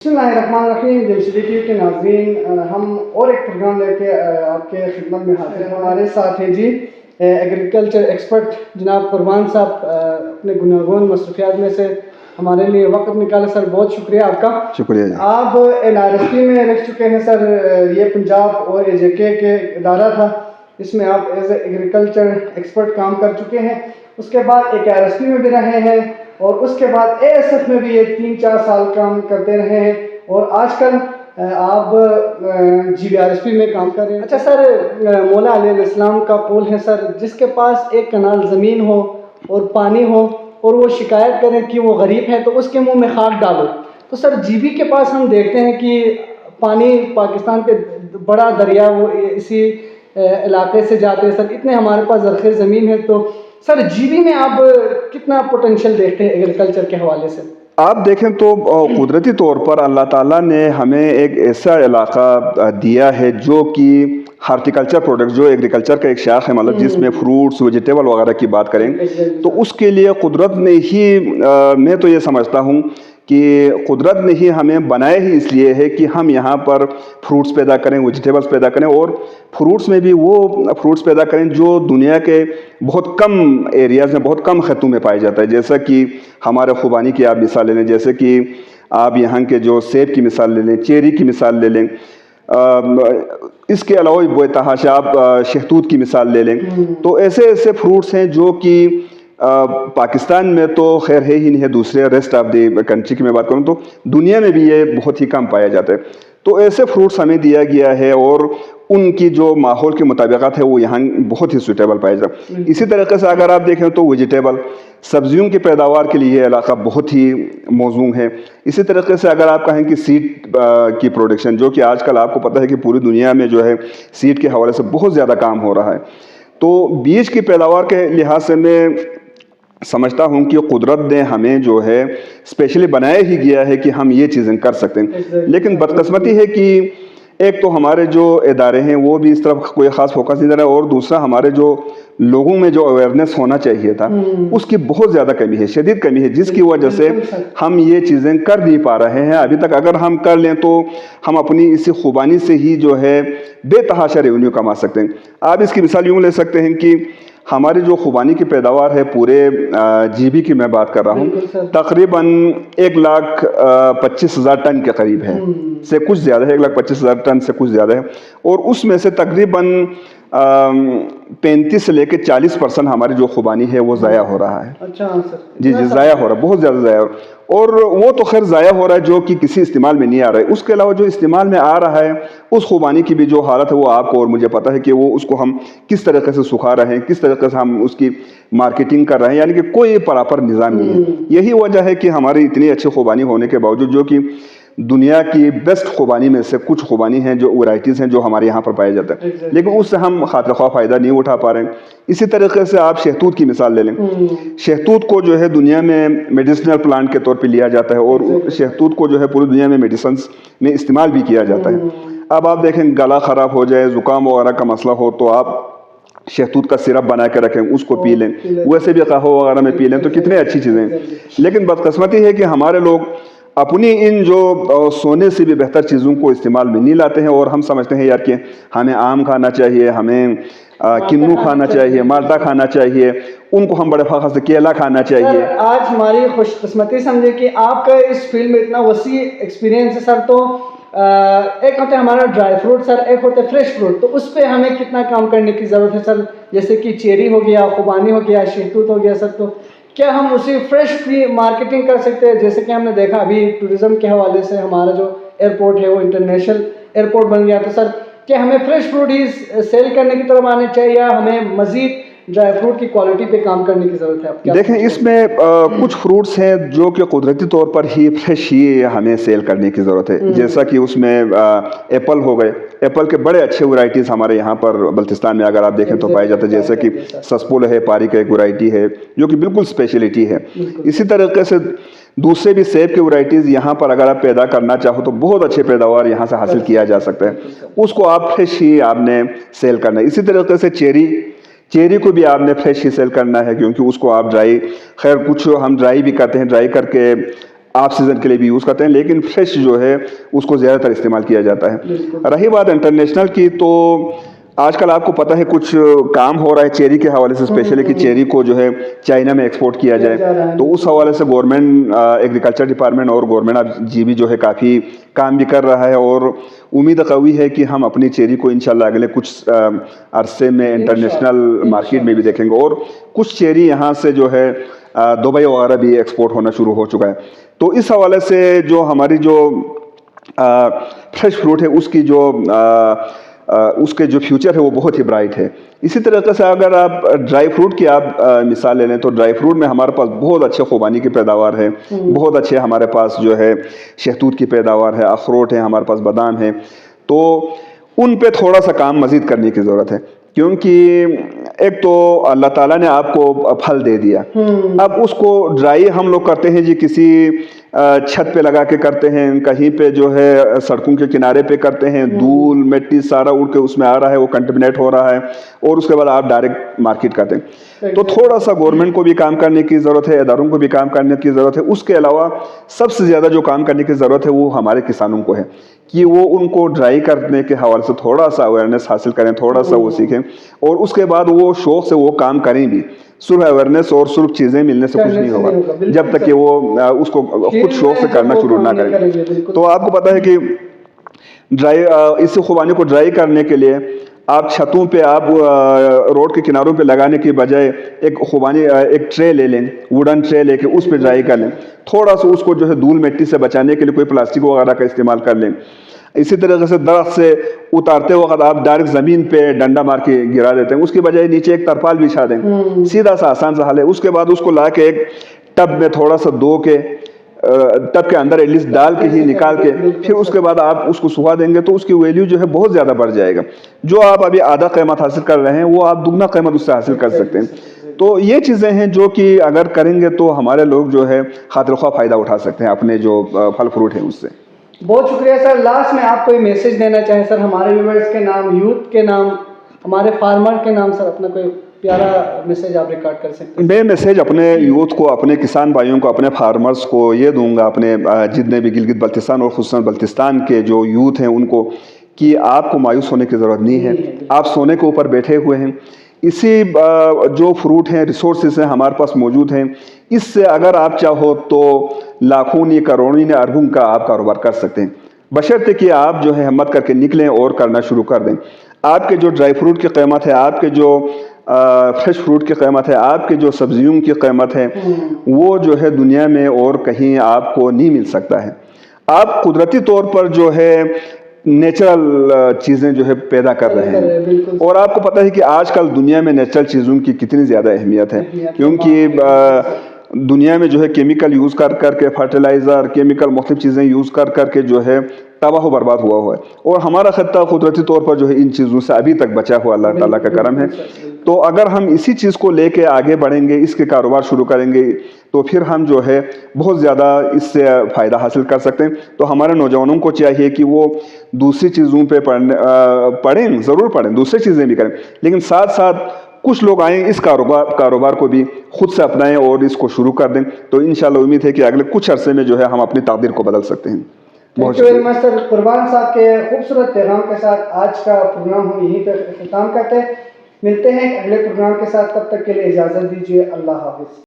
بسم اللہ الرحمن الرحیم. جمشیدی ٹی وی کے ناظرین، ہم اور ایک پروگرام لے کے آپ کے خدمت میں حاضر ہیں. ہمارے ساتھ ہیں جی ایگریکلچر ایکسپرٹ جناب قربان صاحب. اپنے گناگون مصروفیات میں سے ہمارے لیے وقت نکالا. سر بہت شکریہ آپ کا. شکریہ جی. آپ NRSP میں رہ چکے ہیں سر. یہ پنجاب اور AJK کے ادارہ تھا، اس میں آپ ایز اے ایگریکلچر ایکسپرٹ کام کر چکے ہیں. اس کے بعد ایک RSP میں بھی رہے ہیں اور اس کے بعد ASF میں بھی یہ 3-4 سال کام کرتے رہے ہیں اور آج کل آپ GVRSP میں کام کر رہے ہیں. اچھا سر، مولا علیہ السلام کا قول ہے سر، جس کے پاس ایک کنال زمین ہو اور پانی ہو اور وہ شکایت کرے کہ وہ غریب ہے تو اس کے منہ میں خاک ڈالو. تو سر GB کے پاس ہم دیکھتے ہیں کہ پانی پاکستان کے بڑا دریا وہ اسی علاقے سے جاتے ہیں سر. اتنے ہمارے پاس زرخیز زمین ہے. تو سر GB میں آپ کتنا پوٹینشیل دیکھتے ہیں ایگریکلچر کے حوالے سے؟ آپ دیکھیں تو قدرتی طور پر اللہ تعالیٰ نے ہمیں ایک ایسا علاقہ دیا ہے جو کہ ہارٹیکلچر پروڈکٹ، جو ایگریکلچر کا ایک شاخ ہے، مطلب جس میں فروٹس ویجیٹیبل وغیرہ کی بات کریں تو اس کے لیے قدرت نے ہی، میں تو یہ سمجھتا ہوں کہ قدرت نے ہی ہمیں بنایا ہی اس لیے ہے کہ ہم یہاں پر فروٹس پیدا کریں، ویجیٹیبلس پیدا کریں، اور فروٹس میں بھی وہ فروٹس پیدا کریں جو دنیا کے بہت کم ایریاز میں، بہت کم خطوں میں پائے جاتا ہے. جیسا کہ ہمارے خوبانی کی آپ مثال لے لیں، جیسے کہ آپ یہاں کے جو سیب کی مثال لے لیں، چیری کی مثال لے لیں، اس کے علاوہ بے تحاشا آپ شہتوت کی مثال لے لیں. تو ایسے ایسے فروٹس ہیں جو کہ پاکستان میں تو خیر ہے ہی نہیں ہے، دوسرے ریسٹ آف دی کنٹری کی میں بات کروں تو دنیا میں بھی یہ بہت ہی کم پایا جاتا ہے. تو ایسے فروٹس ہمیں دیا گیا ہے اور ان کی جو ماحول کے مطابقات ہے وہ یہاں بہت ہی سوٹیبل پائے جاتے ہیں. اسی طریقے سے اگر آپ دیکھیں تو ویجیٹیبل سبزیوں کی پیداوار کے لیے یہ علاقہ بہت ہی موزوں ہے. اسی طریقے سے اگر آپ کہیں کہ سیڈ کی پروڈکشن، جو کہ آج کل آپ کو پتہ ہے کہ پوری دنیا میں جو ہے سیڈ کے حوالے سے بہت زیادہ کام ہو رہا ہے. تو بیج کی پیداوار کے لحاظ سے میں سمجھتا ہوں کہ قدرت نے ہمیں جو ہے اسپیشلی بنایا ہی گیا ہے کہ ہم یہ چیزیں کر سکتے ہیں. لیکن بدقسمتی ہے کہ ایک تو ہمارے جو ادارے ہیں وہ بھی اس طرف کوئی خاص فوکس نہیں دے رہا ہے، اور دوسرا ہمارے جو لوگوں میں جو اویئرنیس ہونا چاہیے تھا اس کی بہت زیادہ کمی ہے، شدید کمی ہے، جس کی وجہ سے ہم یہ چیزیں کر نہیں پا رہے ہیں ابھی تک. اگر ہم کر لیں تو ہم اپنی اسی خوبانی سے ہی جو ہے بے تحاشا ریونیو کما سکتے ہیں. آپ اس کی مثال یوں لے سکتے ہیں کہ ہماری جو خوبانی کی پیداوار ہے پورے GB کی میں بات کر رہا ہوں، تقریباً 1,25,000 ٹن کے قریب ہے، سے کچھ زیادہ ہے، 1,25,000 ٹن سے کچھ زیادہ ہے. اور اس میں سے تقریباً 35 سے لے کے 40% ہماری جو خوبانی ہے وہ ضائع ہو رہا ہے. اچھا سر. جی ضائع ہو رہا ہے، بہت زیادہ ضائع ہو رہا ہے. اور وہ تو خیر ضائع ہو رہا ہے جو کہ کسی استعمال میں نہیں آ رہا ہے. اس کے علاوہ جو استعمال میں آ رہا ہے اس خوبانی کی بھی جو حالت ہے وہ آپ کو اور مجھے پتہ ہے کہ وہ اس کو ہم کس طریقے سے سکھا رہے ہیں، کس طریقے سے ہم اس کی مارکیٹنگ کر رہے ہیں، یعنی کہ کوئی پراپر نظام نہیں ہے. یہی وجہ ہے کہ ہماری اتنی اچھی خوبانی ہونے کے باوجود، جو کہ دنیا کی بیسٹ خوبانی میں سے کچھ خوبانی ہیں جو ورائٹیز ہیں جو ہمارے یہاں پر پائے جاتے ہیں، لیکن اس سے ہم خاطر خواہ فائدہ نہیں اٹھا پا رہے ہیں. اسی طریقے سے آپ شہتوت کی مثال لے لیں. شہتوت کو جو ہے دنیا میں میڈیسنل پلانٹ کے طور پہ لیا جاتا ہے اور شہتوت کو جو ہے پوری دنیا میں میڈیسنس میں استعمال بھی کیا جاتا ہے. اب آپ دیکھیں گلا خراب ہو جائے، زکام وغیرہ کا مسئلہ ہو تو آپ شہتوت کا سرپ بنا کے رکھیں، اس کو پی لیں، ویسے بھی قہوہ وغیرہ میں پی لیں، تو کتنے اچھی چیزیں ہیں. لیکن بدقسمتی ہے کہ ہمارے لوگ اپنی ان جو سونے سے بھی بہتر چیزوں کو استعمال میں نہیں لاتے ہیں، اور ہم سمجھتے ہیں یار کہ ہمیں آم کھانا چاہیے، ہمیں کنو کھانا چاہیے، مالٹا کھانا چاہیے، ان کو ہم بڑے فخر سے کیلا کھانا چاہیے. آج ہماری خوش قسمتی سمجھے کہ آپ کا اس فیلڈ میں اتنا وسیع ایکسپیرینس ہے سر. تو ایک ہوتا ہے ہمارا ڈرائی فروٹ سر، ایک ہوتا ہے فریش فروٹ. تو اس پہ ہمیں کتنا کام کرنے کی ضرورت ہے سر؟ جیسے کہ چیری ہو گیا، خوبانی ہو گیا، شہتوت ہو گیا سر. تو کیا ہم اسی فریش کی مارکیٹنگ کر سکتے ہیں؟ جیسے کہ ہم نے دیکھا ابھی ٹورزم کے حوالے سے ہمارا جو ایئرپورٹ ہے وہ انٹرنیشنل ایئرپورٹ بن گیا. تو سر کیا ہمیں فریش فروٹ ہی سیل کرنے کی طرف آنے چاہیے یا ہمیں مزید ڈرائی فروٹ کی کوالٹی پہ کام کرنے کی ضرورت ہے؟ دیکھیں اس میں کچھ فروٹس ہیں جو کہ قدرتی طور پر ہی فریش ہی ہمیں سیل کرنے کی ضرورت ہے. جیسا کہ اس میں ایپل ہو گئے، ایپل کے بڑے اچھے ورائٹیز ہمارے یہاں پر بلتستان میں اگر آپ دیکھیں تو پائے جاتے ہیں، جیسے کہ سسپول ہے، پاری کا ایک ورائٹی ہے جو کہ بالکل اسپیشلٹی ہے. اسی طریقے سے دوسرے بھی سیب کے ورائٹیز یہاں پر اگر آپ پیدا کرنا چاہو تو بہت اچھے پیداوار یہاں سے حاصل کیا جا سکتا ہے. اس کو آپ فریش ہی آپ نے سیل کرنا ہے. اسی طریقے سے چیری کو بھی آپ نے فریش ہی سیل کرنا ہے، کیونکہ اس کو آپ ڈرائی، خیر کچھ ہم ڈرائی بھی کرتے ہیں، ڈرائی کر کے آف سیزن کے لیے بھی یوز کرتے ہیں، لیکن فریش جو ہے اس کو زیادہ تر استعمال کیا جاتا ہے۔ رہی بات انٹرنیشنل کی، تو آج کل آپ کو پتہ ہے کچھ کام ہو رہا ہے چیری کے حوالے سے، اسپیشلی کہ چیری کو جو ہے چائنا میں ایکسپورٹ کیا جائے، تو اس حوالے سے گورنمنٹ ایگریکلچر ڈپارٹمنٹ اور گورنمنٹ آف جی بی جو ہے کافی کام بھی کر رہا ہے، اور امید قوی ہے کہ ہم اپنی چیری کو انشاءاللہ اگلے کچھ عرصے میں انٹرنیشنل مارکیٹ میں بھی دیکھیں گے، اور کچھ چیری یہاں سے جو ہے دبئی وغیرہ بھی ایکسپورٹ ہونا شروع ہو چکا ہے۔ تو اس حوالے سے جو ہماری جو فریش فروٹ ہے اس کے جو فیوچر ہے وہ بہت ہی برائٹ ہے۔ اسی طریقے سے اگر آپ ڈرائی فروٹ کی آپ مثال لے لیں تو ڈرائی فروٹ میں ہمارے پاس بہت اچھے خوبانی کی پیداوار ہے، بہت اچھے ہمارے پاس جو ہے شہتوت کی پیداوار ہے، اخروٹ ہے، ہمارے پاس بادام ہے، تو ان پہ تھوڑا سا کام مزید کرنے کی ضرورت ہے، کیونکہ ایک تو اللہ تعالیٰ نے آپ کو پھل دے دیا، اب اس کو ڈرائی ہم لوگ کرتے ہیں جی کسی چھت پہ لگا کے کرتے ہیں، کہیں پہ جو ہے سڑکوں کے کنارے پہ کرتے ہیں، دھول مٹی سارا اڑ کے اس میں آ رہا ہے، وہ کنٹمنیٹ ہو رہا ہے، اور اس کے بعد آپ ڈائریکٹ مارکیٹ کرتے ہیں۔ تو تھوڑا سا گورنمنٹ کو بھی کام کرنے کی ضرورت ہے، اداروں کو بھی کام کرنے کی ضرورت ہے، اس کے علاوہ سب سے زیادہ جو کام کرنے کی ضرورت ہے وہ ہمارے کسانوں کو ہے کہ وہ ان کو ڈرائی کرنے کے حوالے سے تھوڑا سا اویئرنیس حاصل کریں، تھوڑا سا وہ سیکھیں، اور اس کے بعد وہ شوق سے وہ کام کریں بھی۔ صرف اویئرنیس اور صرف چیزیں ملنے سے کچھ نہیں ہوگا جب تک کہ وہ اس کو خود شوق سے کرنا شروع نہ کریں۔ تو آپ کو پتہ ہے کہ اس خوبانی کو ڈرائی کرنے کے لیے آپ چھتوں پہ، آپ روڈ کے کناروں پہ لگانے کی بجائے ایک خوبانی ایک ٹرے لے لیں، ووڈن ٹرے لے کے اس پہ ڈرائی کر لیں، تھوڑا سا اس کو جو ہے دھول مٹی سے بچانے کے لیے کوئی پلاسٹک وغیرہ کا استعمال کر لیں۔ اسی طریقے سے درخت سے اتارتے وقت آپ ڈائریکٹ زمین پہ ڈنڈا مار کے گرا دیتے ہیں، اس کی بجائے نیچے ایک ترپال بچھا دیں، سیدھا سا آسان سا حل ہے۔ اس کے بعد اس کو لا کے ایک ٹب میں تھوڑا سا دھو کے، ٹب کے اندر ایٹ لیسٹ ڈال کے ہی نکال کے، پھر اس کے بعد آپ اس کو سکھا دیں گے تو اس کی ویلیو جو ہے بہت زیادہ بڑھ جائے گا۔ جو آپ ابھی آدھا قیمت حاصل کر رہے ہیں وہ آپ دگنا قیمت اس سے حاصل کر سکتے ہیں۔ تو یہ چیزیں ہیں جو کہ اگر کریں گے تو ہمارے لوگ جو ہے خاطر خواہ فائدہ اٹھا سکتے ہیں اپنے جو پھل فروٹ ہیں اس سے۔ بہت شکریہ سر۔ لاسٹ میں آپ کوئی میسیج دینا چاہیں سر ہمارے ویورز کے نام، یوتھ کے نام، ہمارے فارمر کے نام، سر اپنا کوئی پیارا میسیج آپ ریکارڈ کر سکتے ہیں؟ میں میسیج اپنے یوتھ کو، اپنے کسان بھائیوں کو، اپنے فارمرز کو یہ دوں گا، اپنے جتنے بھی گلگت بلتستان اور خصوصاً بلتستان کے جو یوتھ ہیں ان کو، کہ آپ کو مایوس ہونے کی ضرورت نہیں ہے، آپ سونے کے اوپر بیٹھے ہوئے ہیں۔ اسی جو فروٹ ہیں، ریسورسز ہیں ہمارے پاس موجود ہیں، اس سے اگر آپ چاہو تو لاکھوں یا کروڑوں یا اربوں کا آپ کاروبار کر سکتے ہیں، بشرطے کہ آپ جو ہے ہمت کر کے نکلیں اور کرنا شروع کر دیں۔ آپ کے جو ڈرائی فروٹ کی قیمت ہے، آپ کے جو فریش فروٹ کی قیمت ہے، آپ کے جو سبزیوں کی قیمت ہے، وہ جو ہے دنیا میں اور کہیں آپ کو نہیں مل سکتا ہے۔ آپ قدرتی طور پر جو ہے نیچرل چیزیں جو ہے پیدا کر رہے ہیں، اور آپ کو پتہ ہے کہ آج کل دنیا میں نیچرل چیزوں کی کتنی زیادہ اہمیت ہے، کیونکہ دنیا میں جو ہے کیمیکل یوز کر کے، فرٹیلائزر، کیمیکل مختلف چیزیں یوز کر کے جو ہے تباہ و برباد ہوا ہے، اور ہمارا خطہ قدرتی طور پر جو ہے ان چیزوں سے ابھی تک بچا ہوا اللہ تعالیٰ کا کرم ہے۔ تو اگر ہم اسی چیز کو لے کے آگے بڑھیں گے، اس کے کاروبار شروع کریں گے، تو پھر ہم جو ہے بہت زیادہ اس سے فائدہ حاصل کر سکتے ہیں۔ تو ہمارے نوجوانوں کو چاہیے کہ وہ دوسری چیزوں پہ پڑھیں، ضرور پڑھیں، دوسری چیزیں بھی کریں، لیکن ساتھ ساتھ کچھ لوگ آئیں اس کاروبار کو بھی خود سے اپنائیں اور اس کو شروع کر دیں، تو انشاءاللہ امید ہے کہ اگلے کچھ عرصے میں جو ہے ہم اپنی تقدیر کو بدل سکتے ہیں۔ تھینک یو ویری مچ سر۔ قربان صاحب کے خوبصورت پیغام کے ساتھ آج کا پروگرام ہم یہیں پہ اختتام کرتے ہیں، ملتے ہیں اگلے پروگرام کے ساتھ، تب تک کے لیے اجازت دیجیے، اللہ حافظ۔